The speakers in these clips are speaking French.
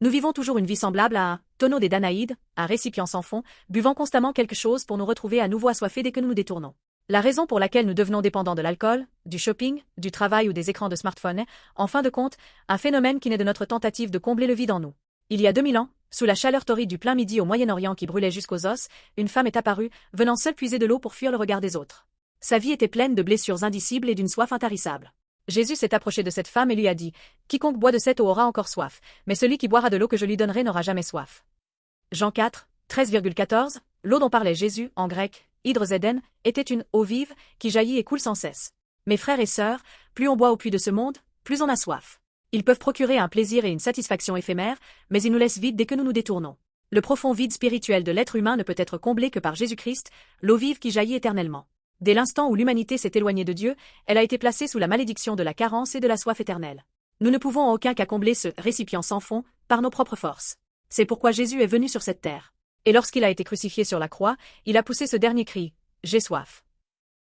Nous vivons toujours une vie semblable à un tonneau des Danaïdes, un récipient sans fond, buvant constamment quelque chose pour nous retrouver à nouveau assoiffés dès que nous nous détournons. La raison pour laquelle nous devenons dépendants de l'alcool, du shopping, du travail ou des écrans de smartphone est, en fin de compte, un phénomène qui naît de notre tentative de combler le vide en nous. Il y a 2000 ans, sous la chaleur torride du plein midi au Moyen-Orient qui brûlait jusqu'aux os, une femme est apparue, venant seule puiser de l'eau pour fuir le regard des autres. Sa vie était pleine de blessures indicibles et d'une soif intarissable. Jésus s'est approché de cette femme et lui a dit « Quiconque boit de cette eau aura encore soif, mais celui qui boira de l'eau que je lui donnerai n'aura jamais soif. » Jean 4, 13,14, l'eau dont parlait Jésus, en grec, hydrozéden, était une eau vive qui jaillit et coule sans cesse. Mes frères et sœurs, plus on boit au puits de ce monde, plus on a soif. Ils peuvent procurer un plaisir et une satisfaction éphémères, mais ils nous laissent vides dès que nous nous détournons. Le profond vide spirituel de l'être humain ne peut être comblé que par Jésus-Christ, l'eau vive qui jaillit éternellement. Dès l'instant où l'humanité s'est éloignée de Dieu, elle a été placée sous la malédiction de la carence et de la soif éternelle. Nous ne pouvons en aucun cas combler ce récipient sans fond par nos propres forces. C'est pourquoi Jésus est venu sur cette terre. Et lorsqu'il a été crucifié sur la croix, il a poussé ce dernier cri « J'ai soif ».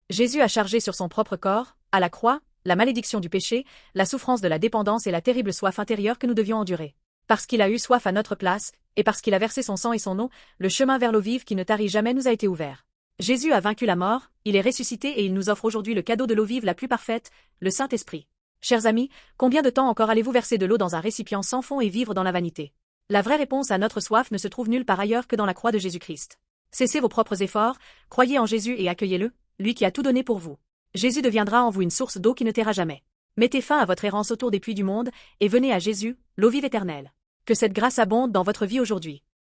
Jésus a chargé sur son propre corps, à la croix, la malédiction du péché, la souffrance de la dépendance et la terrible soif intérieure que nous devions endurer. Parce qu'il a eu soif à notre place, et parce qu'il a versé son sang et son eau, le chemin vers l'eau vive qui ne tarit jamais nous a été ouvert. Jésus a vaincu la mort, il est ressuscité et il nous offre aujourd'hui le cadeau de l'eau vive la plus parfaite, le Saint-Esprit. Chers amis, combien de temps encore allez-vous verser de l'eau dans un récipient sans fond et vivre dans la vanité? La vraie réponse à notre soif ne se trouve nulle part ailleurs que dans la croix de Jésus-Christ. Cessez vos propres efforts, croyez en Jésus et accueillez-le, lui qui a tout donné pour vous. Jésus deviendra en vous une source d'eau qui ne taira jamais. Mettez fin à votre errance autour des puits du monde, et venez à Jésus, l'eau vive éternelle. Que cette grâce abonde dans votre vie aujourd'hui.